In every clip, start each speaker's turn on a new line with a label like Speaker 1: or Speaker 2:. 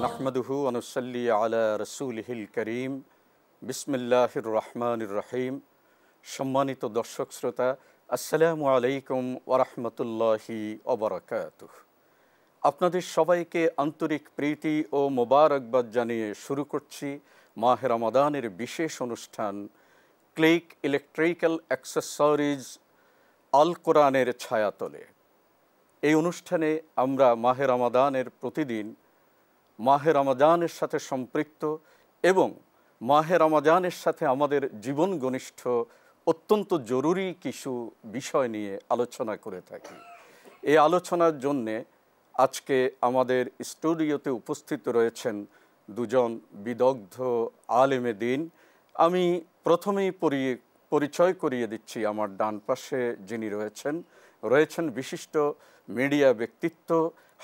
Speaker 1: নাহমাদুহু ওয়া নুসাল্লি আলা রাসূলিহিল কারীম। বিসমিল্লাহির রহমানির রহিম। সম্মানিত দর্শক শ্রোতা, আসসালামু আলাইকুম ওয়া রাহমাতুল্লাহি ওয়া বারাকাতুহু। আপনাদের সবাইকে আন্তরিক প্রীতি ও মোবারকবাদ জানিয়ে শুরু করছি মাহে রমাদানের বিশেষ অনুষ্ঠান ক্লিক ইলেকট্রিক্যাল অ্যাক্সেসরিজ আল কোরআনের ছায়াতলে। এই অনুষ্ঠানে আমরা মাহে রমাদানের প্রতিদিন মাহে রমজানের সাথে সম্পৃক্ত এবং মাহে রমজানের সাথে আমাদের জীবন ঘনিষ্ঠ অত্যন্ত জরুরি কিছু বিষয় নিয়ে আলোচনা করে থাকি। এই আলোচনার জন্যে আজকে আমাদের স্টুডিওতে উপস্থিত রয়েছেন দুজন বিদগ্ধ আলেমে দ্বীন। আমি প্রথমেই পরিচয় করিয়ে দিচ্ছি। আমার ডান পাশে যিনি রয়েছেন বিশিষ্ট মিডিয়া ব্যক্তিত্ব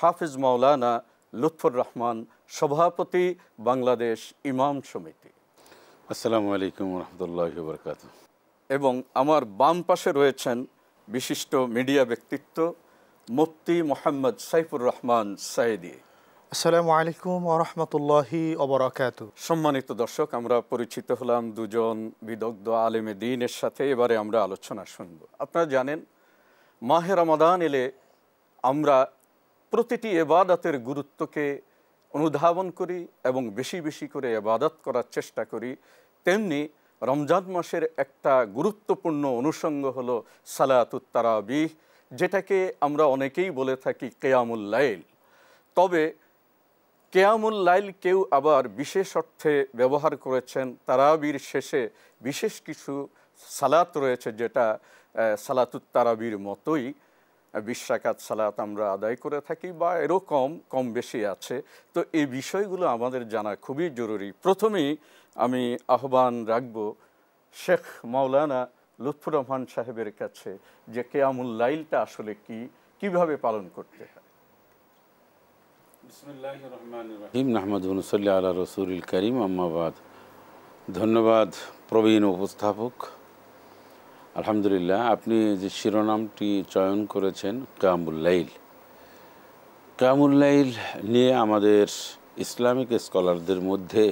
Speaker 1: হাফিজ মাওলানা লুৎফর রহমান, সভাপতি বাংলাদেশ ইমাম সমিতি।
Speaker 2: আসসালামু আলাইকুম ওয়া রাহমাতুল্লাহি ওয়া বারাকাতুহু।
Speaker 1: এবং আমার বাম পাশে রয়েছেন বিশিষ্ট মিডিয়া ব্যক্তিত্ব মুফতি মোহাম্মদ সাইফুর রহমান সাইদি।
Speaker 3: আসসালামু আলাইকুম ওয়া রাহমাতুল্লাহি ওয়া বারাকাতুহু।
Speaker 1: সম্মানিত দর্শক, আমরা পরিচিত হলাম দুজন বিদগ্ধ আলেমে দ্বীনের সাথে। এবারে আমরা আলোচনা শুনব। আপনারা জানেন, মাহে রমাদান এলে আমরা প্রতিটি ইবাদতের গুরুত্বকে অনুধাবন করি এবং বেশি বেশি করে ইবাদত করার চেষ্টা করি। তেমনি রমজান মাসের একটা গুরুত্বপূর্ণ অনুষঙ্গ হলো সালাতুত তারাবিহ, যেটাকে আমরা অনেকেই বলে থাকি কিয়ামুল লাইল। তবে কিয়ামুল লাইল কেউ আবার বিশেষ অর্থে ব্যবহার করেছেন। তারাবির শেষে বিশেষ কিছু সালাত রয়েছে, যেটা সালাতুত তারাবির মতোই 20 রাকাত সালাত আমরা আদায় করে থাকি, বা এরকম কম বেশি আছে। তো এই বিষয়গুলো আমাদের জানা খুবই জরুরি। প্রথমেই আমি আহ্বান রাখব শেখ মাওলানা লুৎফর রহমান সাহেবের কাছে, যে কিয়ামুল লাইলটা আসলে কিভাবে পালন করতে হয়।
Speaker 2: বিসমিল্লাহির রহমানির রহিম। নাহমাদুহু ওয়া নুসাল্লি আলা রাসূলিল কারীম, আম্মা বাদ। ধন্যবাদ প্রবীণ উপস্থাপক। আলহামদুলিল্লাহ, আপনি যে শিরোনামটি চয়ন করেছেন কিয়ামুল লাইল, কিয়ামুল লাইল নিয়ে আমাদের ইসলামিক স্কলারদের মধ্যে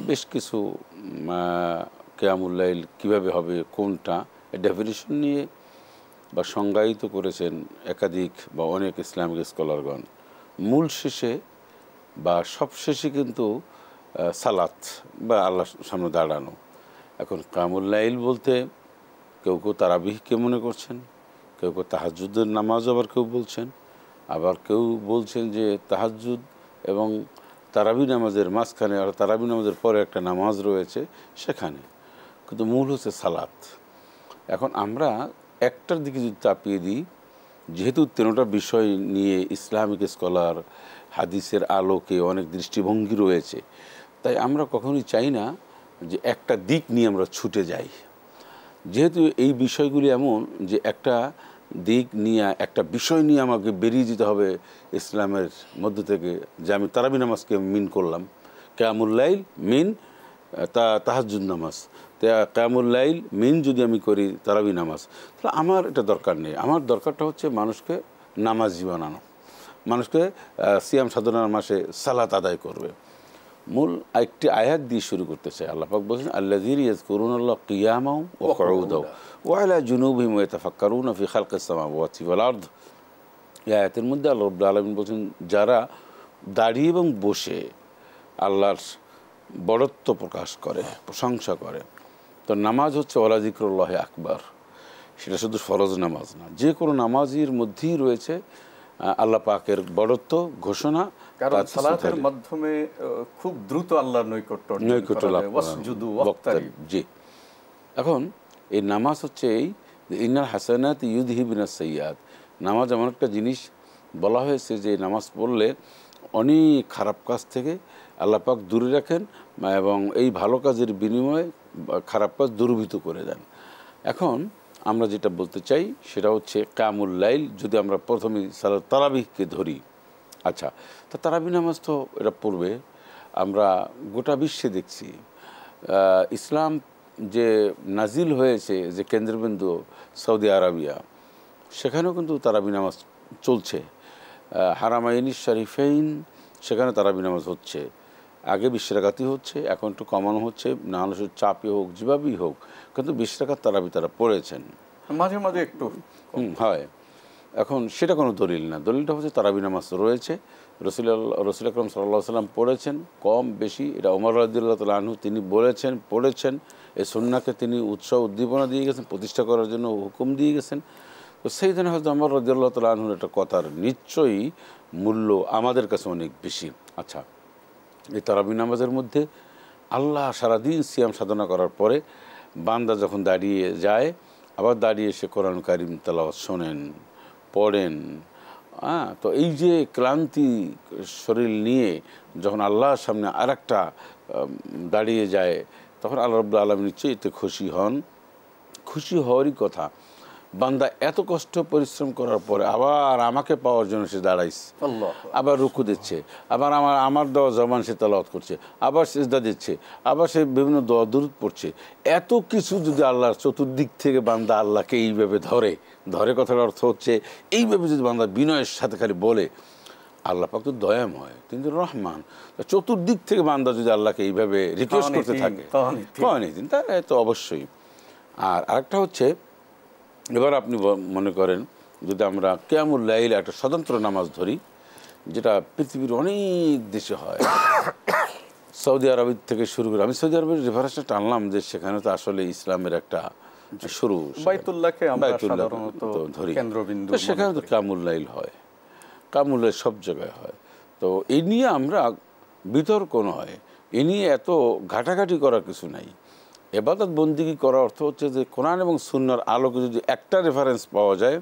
Speaker 2: বেশ কিছু কিয়ামুল লাইল কীভাবে হবে, কোনটা, ডেফিনিশন নিয়ে বা সংজ্ঞায়িত করেছেন একাধিক বা অনেক ইসলামিক স্কলারগণ। মূল শেষে বা সব শেষে কিন্তু সালাত বা আল্লাহর সামনে দাঁড়ানো। এখন কিয়ামুল লাইল বলতে কেউ কেউ তারাবিহকে মনে করছেন, কেউ কেউ তাহাজ্জুদের নামাজ আবার কেউ বলছেন, আবার কেউ বলছেন যে তাহাজ্জুদ এবং তারাবি নামাজের মাঝখানে আর তারাবি নামাজের পরে একটা নামাজ রয়েছে সেখানে, কিন্তু মূল হচ্ছে সালাত। এখন আমরা একটার দিকে যদি চাপিয়ে দিই, যেহেতু 13টা বিষয় নিয়ে ইসলামিক স্কলার হাদিসের আলোকে অনেক দৃষ্টিভঙ্গি রয়েছে, তাই আমরা কখনোই চাই না যে একটা দিক নিয়ে আমরা ছুটে যাই। যেহেতু এই বিষয়গুলি এমন যে একটা দিক নিয়ে, একটা বিষয় নিয়ে আমাকে বেরিয়ে যেতে হবে ইসলামের মধ্য থেকে, যে আমি তারাবি নামাজকে মিন করলাম, কিয়ামুল লাইল মিন তাহাজ্জুদ নামাজ, কিয়ামুল লাইল মিন যদি আমি করি তারাবি নামাজ, তাহলে আমার এটা দরকার নেই। আমার দরকারটা হচ্ছে মানুষকে নামাজি বানানো, মানুষকে সিয়াম সাধনার মাসে সালাত আদায় করবে। মূল একটি আয়াত দিয়ে শুরু করতে চাই। আল্লাহ পাক বলেছেন, আল্লাযীনা ইয়াযকুরুনাল্লাহা কিয়ামান ওয়া কুউদান ওয়া আলা জুনুবিহিম ওয়া ইয়াতাফাক্কারুনা ফি খালকিস সামাওয়াতি ওয়াল আরদ। এই আয়াতের মধ্যে আল্লাহ রাব্বুল আলামিন বলেছেন, যারা দাঁড়িয়ে এবং বসে আল্লাহর বড়ত্ব প্রকাশ করে, প্রশংসা করে। তো নামাজ হচ্ছে ওয়ালা যিকরুল্লাহি আকবার। সেটা শুধু ফরজ নামাজ না, যে কোনো নামাজের মধ্যেই রয়েছে আল্লাহ পাকের বড়ত্ব ঘোষণা।
Speaker 1: কারণ সালাতের মাধ্যমে খুব দ্রুত আল্লাহর নৈকট্য লাভ করা।
Speaker 2: জি, এখন এই নামাজ হচ্ছে এই ইন্নাল হাসানাত ইউযহিবুনাস সাইয়্যাত। নামাজ এমন একটা জিনিস বলা হয়েছে যে নামাজ পড়লে অনেক খারাপ কাজ থেকে আল্লাহ পাক দূরে রাখেন এবং এই ভালো কাজের বিনিময়ে খারাপ কাজ দূরীভূত করে দেন। এখন আমরা যেটা বলতে চাই সেটা হচ্ছে কিয়ামুল লাইল। যদি আমরা প্রথমে সালাত তারাবিহকে ধরি, আচ্ছা, তা তারাবি নামাজ তো এটা পড়বে আমরা গোটা বিশ্বে দেখছি ইসলাম যে নাজিল হয়েছে যে কেন্দ্রবিন্দু সৌদি আরবিয়া, সেখানেও কিন্তু তারাবি নামাজ চলছে। হারামাইনি শরীফাইন সেখানে তারাবি নামাজ হচ্ছে। আগে 20 রাকাতই হচ্ছে, এখন একটু কমানো হচ্ছে, না হলে চাপে হোক যেভাবেই হোক, কিন্তু 20 রাকাত তারাবি তারা পড়েছেন,
Speaker 1: মাঝে মাঝে একটু
Speaker 2: হয়। এখন সেটা কোনো দলিল না, দলিলটা হচ্ছে তারাবি নামাজ রয়েছে, রসুল আকরাম সাল্লাল্লাহু আলাইহি ওয়াসাল্লাম পড়েছেন, কম বেশি এটা ওমর রাদিয়াল্লাহু তাআলা আনহু তিনি বলেছেন, পড়েছেন। এই সুন্নাহকে তিনি উৎসাহ উদ্দীপনা দিয়ে গেছেন, প্রতিষ্ঠা করার জন্য হুকুম দিয়ে গেছেন। তো সেই জন্য হয়তো ওমর রাদিয়াল্লাহু তাআলা আনহুর একটা কথার নিশ্চয়ই মূল্য আমাদের কাছে অনেক বেশি। আচ্ছা, এই তারাবি নামাজের মধ্যে আল্লাহ সারাদিন সিয়াম সাধনা করার পরে বান্দা যখন দাঁড়িয়ে যায়, আবার দাঁড়িয়ে সে কোরআন কারিম তেলাওয়াত শোনেন, পড়েন, তো এই যে ক্লান্তি শরীর নিয়ে যখন আল্লাহর সামনে আরেকটা দাঁড়িয়ে যায়, তখন আল্লাহ রাব্বুল আলামিন নিশ্চয়ই এতে খুশি হন। খুশি হওয়ারই কথা। বান্দা এত কষ্ট পরিশ্রম করার পরে আবার আমাকে পাওয়ার জন্য সে দাঁড়াইছে, আবার রুকু দিচ্ছে, আবার আমার দেওয়া জবান সে তেলাওয়াত করছে, আবার সিজদা দিচ্ছে, আবার সে বিভিন্ন দোয়া দুরূদ পড়ছে। এত কিছু যদি আল্লাহর চতুর্দিক থেকে বান্দা আল্লাহকে এইভাবে ধরে কথার অর্থ হচ্ছে এইভাবে যদি বান্দা বিনয়ের সাথে খালি বলে, আল্লাহ পাক তো দয়াময়, কিন্তু রহমান, চতুর্দিক থেকে বান্দা যদি আল্লাহকে এইভাবে রিকোয়েস্ট করতে থাকে তাহলে তো অবশ্যই। আর আরেকটা হচ্ছে, এবার আপনি মনে করেন যদি আমরা কিয়ামুল লাইল একটা স্বতন্ত্র নামাজ ধরি, যেটা পৃথিবীর অনেক দেশে হয়, সৌদি আরব থেকে শুরু করে, আমি সৌদি আরবের রেফারেন্সটা টানলাম যে সেখানে তো আসলে ইসলামের একটা শুরু,
Speaker 1: বাইতুল্লাহকে আমরা সাধারণত
Speaker 2: ধরি,
Speaker 1: কেন্দ্রবিন্দু,
Speaker 2: সেখানে তো কিয়ামুল লাইল হয়, কিয়ামুল লাইল সব জায়গায় হয়। তো এই নিয়ে আমরা বিতর্ক নয়, এ নিয়ে এত ঘাটাঘাটি করার কিছু নাই। এবাদত বন্দিগি করার অর্থ হচ্ছে যে কোরআন এবং সুন্নাহর আলোকে যদি একটা রেফারেন্স পাওয়া যায়,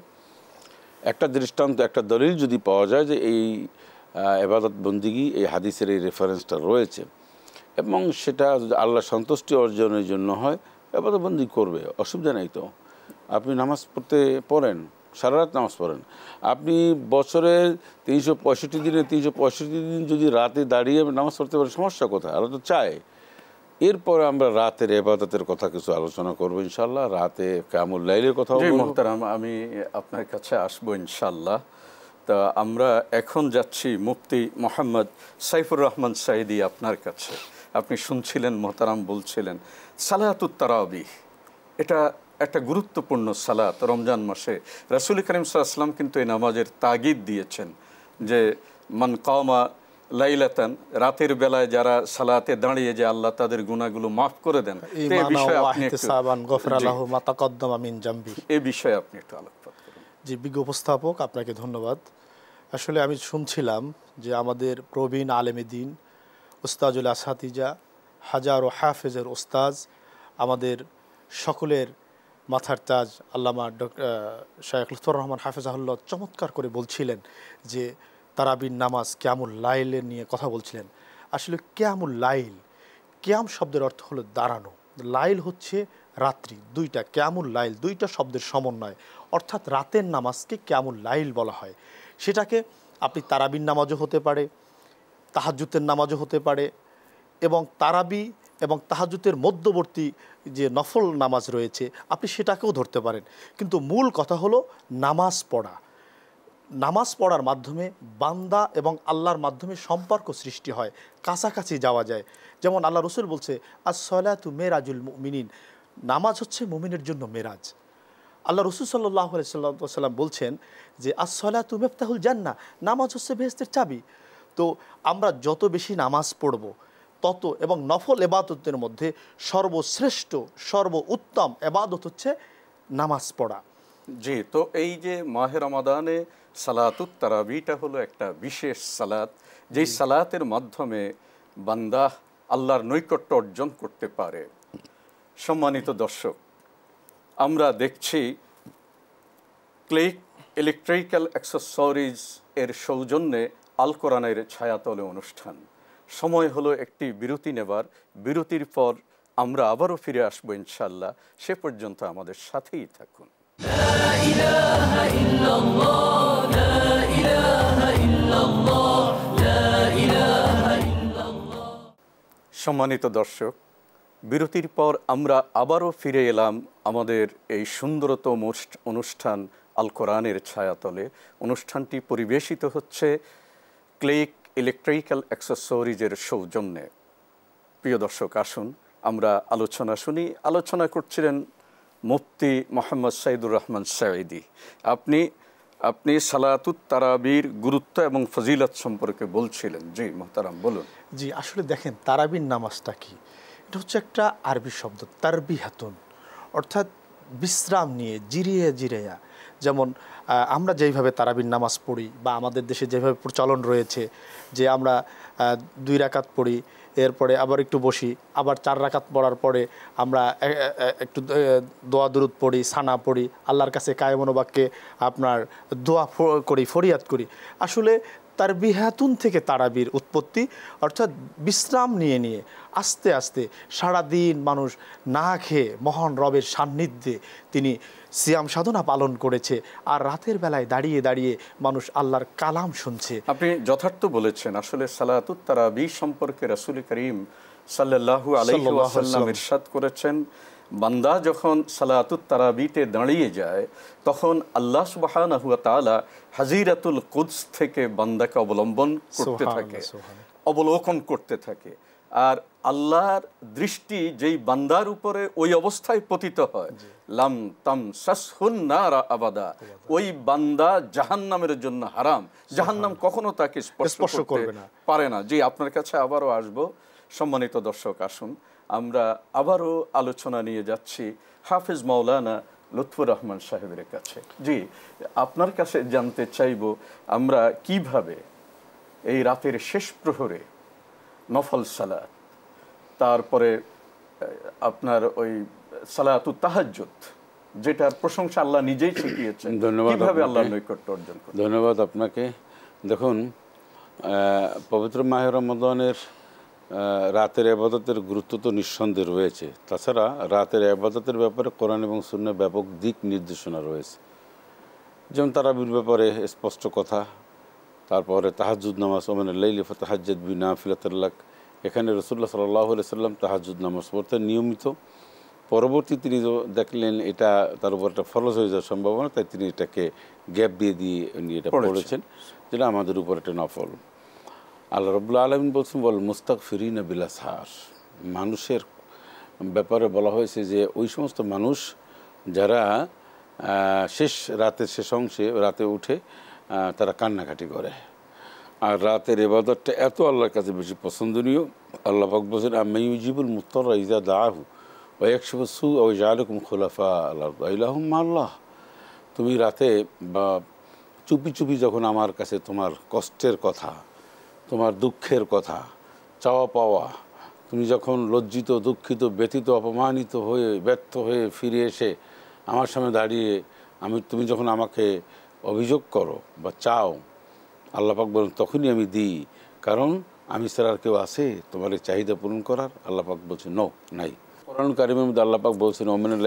Speaker 2: একটা দৃষ্টান্ত, একটা দলিল যদি পাওয়া যায় যে এই এবাদত বন্দিগি এই হাদিসের এই রেফারেন্সটা রয়েছে, এবং সেটা যদি আল্লাহ সন্তুষ্টি অর্জনের জন্য হয়, এবাদত বন্দিগি করবে, অসুবিধা নেই। তো আপনি নামাজ পড়েন, সারা রাত নামাজ পড়েন, আপনি বছরের 365 দিনে 365 দিন যদি রাতে দাঁড়িয়ে নামাজ পড়তে পারেন, সমস্যা কোথায়? আল্লাহ তো চায়। এরপরে আমরা রাতের ইবাদতের কথা কিছু আলোচনা করবো ইনশাআল্লাহ, রাতে কিয়ামুল লাইলের কথা বলবো।
Speaker 1: আমি আপনার কাছে আসবো ইনশাআল্লাহ। তা আমরা এখন যাচ্ছি মুফতি মোহাম্মদ সাইফুর রহমান সাঈদী আপনার কাছে। আপনি শুনছিলেন মোহতারাম বলছিলেন সালাতুত তারাবিহ, এটা একটা গুরুত্বপূর্ণ সালাত। রমজান মাসে রাসূল করিম সাল্লাল্লাহু আলাইহি ওয়াসাল্লাম কিন্তু এই নামাজের তাগিদ দিয়েছেন যে মান কামা লাইলাতান, রাতের বেলায় যারা সালাতে দাঁড়িয়ে যে আল্লাহ তাদের গুনাহগুলো মাফ করে দেন। এই বিষয়ে আপনি একটু আলোকপাত করুন।
Speaker 3: জি, বিজ্ঞ উপস্থাপক, আপনাকে ধন্যবাদ। আসলে আমি শুনছিলাম যে আমাদের প্রবীণ আলেমে দ্বীন উস্তাজুল আসাতিজা, হাজার ও হাফেজের ওস্তাজ, আমাদের সকলের মাথার তাজ আল্লামা শায়খ লুৎফর রহমান হাফেজাহুল্লাহ চমৎকার করে বলছিলেন যে তারাবির নামাজ কিয়ামুল লাইলের নিয়ে কথা বলছিলেন। আসলে কিয়ামুল লাইল, কিয়াম শব্দের অর্থ হলো দাঁড়ানো, লাইল হচ্ছে রাত্রি, দুইটা কিয়ামুল লাইল দুইটা শব্দের সমন্বয়, অর্থাৎ রাতের নামাজকে কিয়ামুল লাইল বলা হয়। সেটাকে আপনি তারাবির নামাজও হতে পারে, তাহাজ্জুদের নামাজও হতে পারে, এবং তারাবি এবং তাহাজ্জুদের মধ্যবর্তী যে নফল নামাজ রয়েছে আপনি সেটাকেও ধরতে পারেন। কিন্তু মূল কথা হলো নামাজ পড়া। নামাজ পড়ার মাধ্যমে বান্দা এবং আল্লাহর মাধ্যমে সম্পর্ক সৃষ্টি হয়, কাছাকাছি যাওয়া যায়। যেমন আল্লাহ রসুল বলছে আস-সালাতু মেরাজুল মুমিনিন, নামাজ হচ্ছে মুমিনের জন্য মেরাজ। আল্লাহ রসুল সাল্লাল্লাহু আলাইহি ওয়াসাল্লাম বলছেন যে আস-সালাতু মিফতাহুল জান্নাহ, নামাজ হচ্ছে বেহেশতের চাবি। তো আমরা যত বেশি নামাজ পড়ব তত, এবং নফল এবাদতের মধ্যে সর্বশ্রেষ্ঠ সর্বোত্তম এবাদত হচ্ছে নামাজ পড়া।
Speaker 1: জি, তো এই যে মাহে রমাদানে সালাতুত তারাবিটা হলো একটা বিশেষ সালাত, যেই সালাতের মাধ্যমে বান্দা আল্লাহর নৈকট্য অর্জন করতে পারে। সম্মানিত দর্শক, আমরা দেখছি ক্লিক ইলেকট্রিক্যাল অ্যাক্সেসরিজ এর সৌজন্যে আল কোরআনের ছায়াতলে অনুষ্ঠান। সময় হলো একটি বিরতি নেবার। বিরতির পর আমরা আবারও ফিরে আসবো ইনশাআল্লাহ। সে পর্যন্ত আমাদের সাথেই থাকুন। সম্মানিত দর্শক, বিরতির পর আমরা আবারও ফিরে এলাম আমাদের এই সুন্দরতম অনুষ্ঠান আল কোরআনের ছায়াতলে। অনুষ্ঠানটি পরিবেশিত হচ্ছে ক্লেক ইলেকট্রিক্যাল অ্যাক্সেসরিজের সৌজন্যে। প্রিয় দর্শক, আসুন আমরা আলোচনা শুনি। আলোচনা করছিলেন মুফতি মোহাম্মদ সাইদুর রহমান সাঈদী। আপনি সালাতুত তারাবির গুরুত্ব এবং ফজিলত সম্পর্কে বলছিলেন। জি মোহতারাম, বলুন।
Speaker 3: জি, আসলে দেখেন তারাবির নামাজটা কি, এটা হচ্ছে একটা আরবি শব্দ তারবিহাতুন, অর্থাৎ বিশ্রাম নিয়ে জিরিয়ে জিরিয়া। যেমন আমরা যেইভাবে তারাবির নামাজ পড়ি বা আমাদের দেশে যেভাবে প্রচলন রয়েছে যে আমরা 2 রাকাত পড়ি, এরপরে আবার একটু বসি, আবার 4 রাকাত পড়ার পরে আমরা একটু দোয়া দুরুদ পড়ি, সানা পড়ি, আল্লাহর কাছে কায়মনোবাক্যে আপনার দোয়া করি, ফরিয়াদ করি। আসলে তারবিহাতুন থেকে তারাবির উৎপত্তি, অর্থাৎ বিশ্রাম নিয়ে নিয়ে আস্তে আস্তে সারাদিন মানুষ না খেয়ে মহান রবের সান্নিধ্যে তিনি সিয়াম সাধনা পালন করেছে, আর রাতের বেলায় দাঁড়িয়ে দাঁড়িয়ে মানুষ আল্লাহর কালাম শুনছে।
Speaker 1: আপনি যথার্থ বলেছেন। আসলে সালাতুত তারাবি সম্পর্কে রাসূল করিম সাল্লাল্লাহু আলাইহি ওয়াসাল্লাম ইরশাদ করেছেন, বান্দা যখন সালাতুত তারাবিতে দাঁড়িয়ে যায় তখন আল্লাহ সুবহানাহু ওয়া তাআলা হাজিরাতুল কুদস থেকে বান্দাকে অবলোকন করতে থাকে। আর আল্লাহর দৃষ্টি যেই বান্দার উপরে ওই অবস্থায় পতিত হয়, লাম তামসাসহুন নার আবাদা, ওই বান্দা জাহান্নামের জন্য হারাম, জাহান্নাম কখনো তাকে স্পর্শ করবে পারে না। জি, আপনার কাছে আবারও আসবো। সম্মানিত দর্শক, আসুন আমরা আবারও আলোচনা নিয়ে যাচ্ছি হাফেজ মাওলানা লুৎফুর রহমান সাহেবের কাছে। জি, আপনার কাছে জানতে চাইব আমরা কিভাবে এই রাতের শেষ প্রহরে নফল সালাত, তারপরে আপনার ওই সালাতুত তাহাজ্জুদ, যেটার প্রশংসা আল্লাহ নিজেই শিখিয়েছেন, কিভাবে আল্লাহর নৈকট্য অর্জন করব।
Speaker 2: ধন্যবাদ আপনাকে। দেখুন, পবিত্র মাহে রমজানের রাতের ইবাদতের গুরুত্ব তো নিঃসন্দেহে রয়েছে। তাছাড়া রাতের ইবাদতের ব্যাপারে কোরআন এবং সুন্নাহর ব্যাপক দিক নির্দেশনা রয়েছে। যেমন তারাবির ব্যাপারে স্পষ্ট কথা, তারপরে তাহাজ্জুদ নামাজ, ওমিনাল লাইলি ফাতাহাজ্জাদ বিহি নাফিলাতাল লাক, এখানে রাসূলুল্লাহ সাল্লাল্লাহু আলাইহি সাল্লাম তাহাজ্জুদ নামাজ পড়তেন নিয়মিত। পরবর্তী তিনি দেখলেন এটা তার উপর একটা ফরজ হয়ে যাওয়ার সম্ভাবনা, তাই তিনি এটাকে গ্যাপ দিয়ে এটা পড়েছেন, যেটা আমাদের উপর একটা নফল। আল্লাহ রাব্বুল আলামিন বলছেন, বল মুস্তাগফিরিনা বিল আসহার, মানুষের ব্যাপারে বলা হয়েছে যে ওই সমস্ত মানুষ যারা রাতের শেষ অংশে রাতে উঠে তারা কান্নাকাটি করে। আর রাতের ইবাদতটা এত আল্লাহর কাছে বেশি পছন্দনীয়। আল্লাহ পাক বলেন, আম্মা ইউজিবুল মুত্তারা ইযা দাআহু ওয়া ইয়াকশিফু সূ ওয়া ইয়াজআলুকুম খুলাফা আল আরদ ইলাহুম মাল্লাহ। তুমি রাতে বা চুপি চুপি যখন আমার কাছে তোমার কষ্টের কথা, তোমার দুঃখের কথা, চাওয়া পাওয়া, তুমি যখন লজ্জিত, দুঃখিত, ব্যথিত, অপমানিত হয়ে, ব্যর্থ হয়ে ফিরে এসে আমার সামনে দাঁড়িয়ে তুমি যখন আমাকে অভিযোগ করো বা চাও, আল্লাহ পাক বলেন তখনই আমি দিই, কারণ আমি ছাড়া আর কেউ আছে তোমার এই চাহিদা পূরণ করার? আল্লাহ পাক বলছে নাই। কোরআন কারিমের মধ্যে আল্লাহ পাক বলছেন, ওমিনাল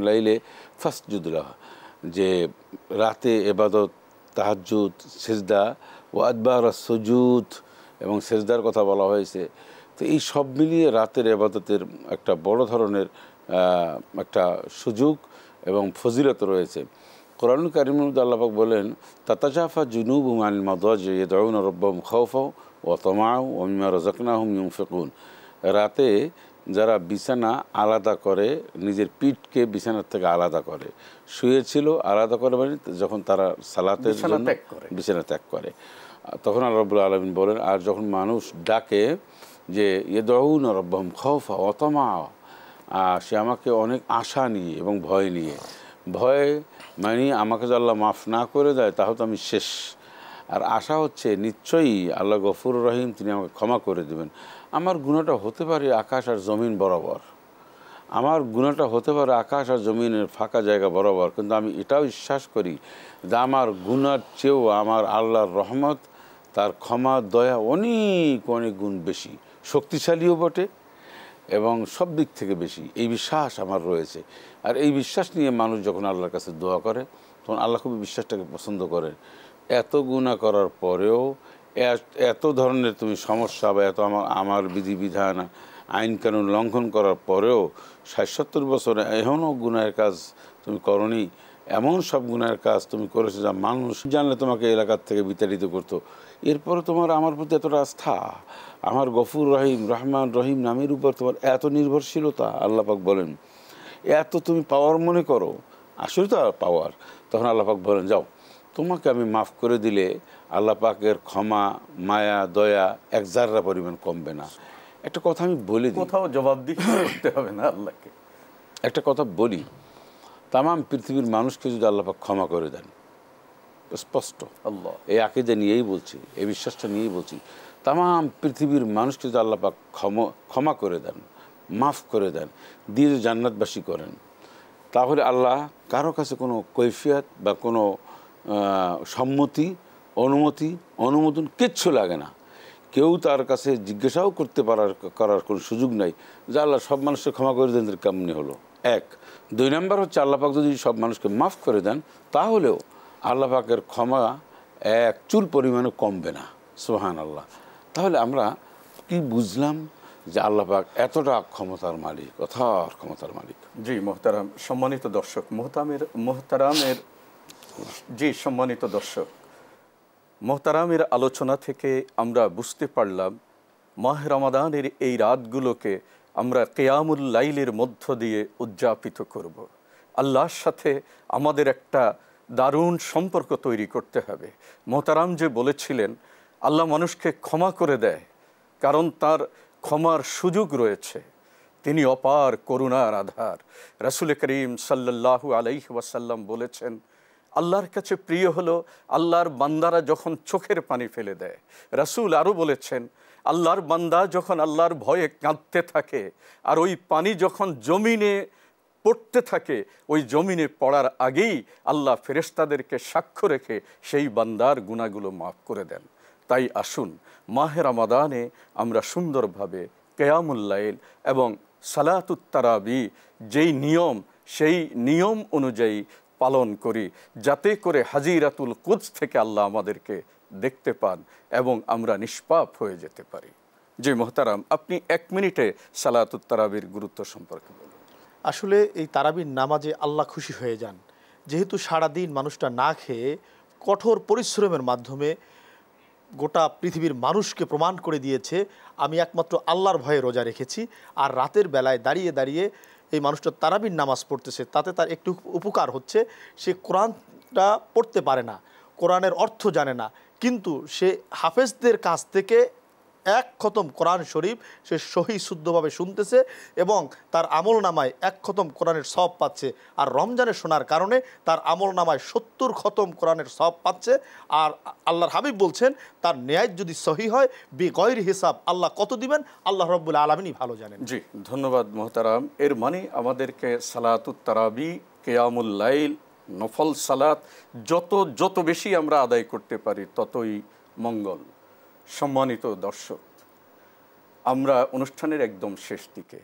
Speaker 2: লাইলি ফাসজুদ লাহু, যে রাতে ইবাদত, তাহাজ্জুদ, সিজদা ও আদবার সুজুদ এবং সিজদার কথা বলা হয়েছে। তো এই সব মিলিয়ে রাতের ইবাদতের একটা বড় ধরনের একটা সুযোগ এবং ফজিলত রয়েছে। কোরআন কারিমের মধ্যে আল্লাহ পাক বলেন, তাতাজাফা জুনুবুহুম আনিল মাদাজি ইয়াদউনা রাব্বাহুম খাওফাও ওয়া তামাআও ওয়া মিম্মা রাযাকনাহুম ইউনফিকুন। রাতে যারা বিছানা আলাদা করে, নিজের পিঠকে বিছানার থেকে আলাদা করে, শুয়েছিল আলাদা করে, মানে যখন তারা সালাতের জন্য বিছানা ত্যাগ করে, তখন আল্লাহ রাব্বুল আলামিন বলেন, আর যখন মানুষ ডাকে যে ইয়াদউনা রাব্বাহুম খাওফা ওয়া তামাআও, সে আমাকে অনেক আশা নিয়ে এবং ভয় নিয়ে, ভয় মানে আমাকে যদি আল্লাহ মাফ না করে দেয় তাহলে তো আমি শেষ, আর আশা হচ্ছে নিশ্চয়ই আল্লাহ গফুর রহিম, তিনি আমাকে ক্ষমা করে দেবেন। আমার গুনাহটা হতে পারে আকাশ আর জমিন বরাবর, আমার গুনাহটা হতে পারে আকাশ আর জমিনের ফাঁকা জায়গা বরাবর, কিন্তু আমি এটাও বিশ্বাস করি যে আমার গুনার চেয়েও আমার আল্লাহর রহমত, তার ক্ষমা, দয়া অনেক অনেক গুণ বেশি, শক্তিশালীও বটে এবং সব দিক থেকে বেশি। এই বিশ্বাস আমার রয়েছে। আর এই বিশ্বাস নিয়ে মানুষ যখন আল্লাহর কাছে দোয়া করে তখন আল্লাহ খুবই বিশ্বাসটাকে পছন্দ করেন। এত গুনাহ করার পরেও এত ধরনের তুমি সমস্যা বা এত আমার বিধিবিধান আইন কানুন লঙ্ঘন করার পরেও ৬০-৭০ বছরে এখনও গুনাহের কাজ তুমি করনি, এমন সব গুনাহের কাজ তুমি করেছো যা মানুষ জানলে তোমাকে এলাকার থেকে বিতাড়িত করতো, এরপরে তোমার আমার প্রতি এতটা আস্থা, আমার গফুর রহিম রহমান রহিম নামের উপর তোমার এত নির্ভরশীলতা, আল্লাহ পাক বলেন এত তুমি পাওয়ার মনে করো, আসলে তো পাওয়ার। তখন আল্লাহ পাক বলেন যাও, তোমাকে আমি মাফ করে দিলে আল্লাহ পাকের ক্ষমা মায়া দয়া এক জাররা পরিমাণ কমবে না। একটা কথা আমি বলি,
Speaker 1: কোথাও জবাবদিহি করতে হবে না আল্লাহকে।
Speaker 2: একটা কথা বলি, তামাম পৃথিবীর মানুষকে যদি আল্লাহ পাক ক্ষমা করে দেন, স্পষ্ট
Speaker 1: আল্লাহ
Speaker 2: এই আকীদা নিয়েই বলছি, এই বিশ্বাসটা নিয়েই বলছি, তামাম পৃথিবীর মানুষকে যদি আল্লাহ পাক ক্ষমা করে দেন, মাফ করে দেন, দিয়ে জান্নাতবাসী করেন, তাহলে আল্লাহ কারো কাছে কোনো কৈফিয়ত বা কোনো সম্মতি অনুমতি অনুমোদন কিচ্ছু লাগে না। কেউ তার কাছে জিজ্ঞাসাও করার কোনো সুযোগ নাই যে আল্লাহ সব মানুষকে ক্ষমা করে দেন, কেমনি হলো। এক, ২ নম্বর হচ্ছে আল্লাহ পাক যদি সব মানুষকে মাফ করে দেন তাহলেও আল্লাহ পাকের ক্ষমা এক চুল পরিমাণে কমবে না। সুবহান আল্লাহ। তাহলে আমরা কি বুঝলাম যে আল্লাহ পাক এতটা ক্ষমতার মালিক, অথার ক্ষমতার মালিক।
Speaker 1: জি মোহতারাম, সম্মানিত দর্শক, মোহতারামের জি সম্মানিত দর্শক, মোহতারামের আলোচনা থেকে আমরা বুঝতে পারলাম মাহে রমাদানের এই রাতগুলোকে আমরা কিয়ামুল লাইলের মধ্য দিয়ে উদযাপিত করব। আল্লাহর সাথে আমাদের একটা দারুণ সম্পর্ক তৈরি করতে হবে। মোহতারাম যে বলেছিলেন আল্লাহ মানুষকে ক্ষমা করে দেয় কারণ তার ক্ষমার সুযোগ রয়েছে, তিনি অপার করুণার আধার। রাসূল করিম সাল্লাল্লাহু আলাইহি ওয়াসাল্লাম বলেছেন আল্লাহর কাছে প্রিয় হলো আল্লাহর বান্দারা যখন চোখের পানি ফেলে দেয়। রাসূল আরও বলেছেন আল্লাহর বান্দা যখন আল্লাহর ভয়ে কাঁদতে থাকে আর ওই পানি যখন জমিনে পড়তে থাকে, ওই জমিনে পড়ার আগেই আল্লাহ ফেরেশতাদেরকে সাক্ষ্য রেখে সেই বান্দার গুনাহগুলো মাফ করে দেন। তাই আসুন মাহে রমাদানে আমরা সুন্দরভাবে কিয়ামুল লাইল এবং সালাতুত তারাবি যেই নিয়ম, সেই নিয়ম অনুযায়ী পালন করি, যাতে করে হাজিরাতুল কুদস থেকে আল্লাহ আমাদেরকে দেখতে পান এবং আমরা নিষ্পাপ হয়ে যেতে পারি। জি মোহতারাম, আপনি 1 মিনিটে সালাতুত তারাবির গুরুত্ব সম্পর্কে বলুন।
Speaker 3: আসলে এই তারাবির নামাজে আল্লাহ খুশি হয়ে যান, যেহেতু সারাদিন মানুষটা না খেয়ে কঠোর পরিশ্রমের মাধ্যমে গোটা পৃথিবীর মানুষকে প্রমাণ করে দিয়েছে আমি একমাত্র আল্লাহর ভয়ে রোজা রেখেছি। আর রাতের বেলায় দাঁড়িয়ে দাঁড়িয়ে এই মানুষটা তারাবির নামাজ পড়তেছে, তাতে তার একটু উপকার হচ্ছে। সে কোরআনটা পড়তে পারে না, কোরআনের অর্থ জানে না, কিন্তু সে হাফেজদের কাছ থেকে 1 খতম কোরআন শরীফ সে সহি শুদ্ধভাবে শুনতেছে এবং তার আমল নামায় 1 খতম কোরআনের সওয়াব পাচ্ছে। আর রমজানে শোনার কারণে তার আমল নামায় 70 খতম কোরআনের সওয়াব পাচ্ছে। আর আল্লাহর হাবিব বলছেন তার ন্যায় যদি সহি হয় বিগয়র হিসাব আল্লাহ কত দিবেন আল্লাহ রাব্বুল আলামিনই ভালো জানেন।
Speaker 1: জি ধন্যবাদ মোহতারাম। এর মানে আমাদেরকে সালাতুত তারাবি, কিয়ামুল লাইল, নফল সালাত যত বেশি আমরা আদায় করতে পারি ততই মঙ্গল। সম্মানিত দর্শক, আমরা অনুষ্ঠানের একদম শেষ দিকে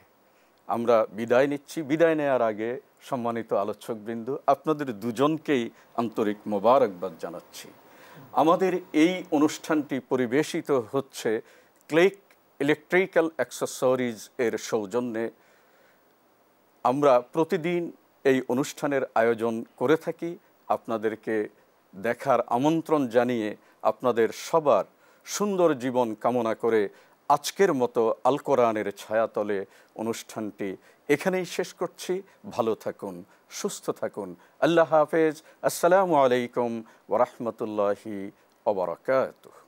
Speaker 1: আমরা বিদায় নিচ্ছি। বিদায় নেওয়ার আগে সম্মানিত আলোচকবৃন্দ, আপনাদের দুজনকেই আন্তরিক মোবারকবাদ জানাচ্ছি। আমাদের এই অনুষ্ঠানটি পরিবেশিত হচ্ছে ক্লেক ইলেকট্রিক্যাল অ্যাক্সেসরিজ এর সৌজন্যে। আমরা প্রতিদিন এই অনুষ্ঠানের আয়োজন করে থাকি। আপনাদেরকে দেখার আমন্ত্রণ জানিয়ে আপনাদের সবার সুন্দর জীবন কামনা করে আজকের মতো আল কোরআনের ছায়াতলে অনুষ্ঠানটি এখানেই শেষ করছি। ভালো থাকুন, সুস্থ থাকুন। আল্লাহ হাফেজ। আসসালামু আলাইকুম ওয়া রাহমাতুল্লাহি ওয়া বারাকাতুহু।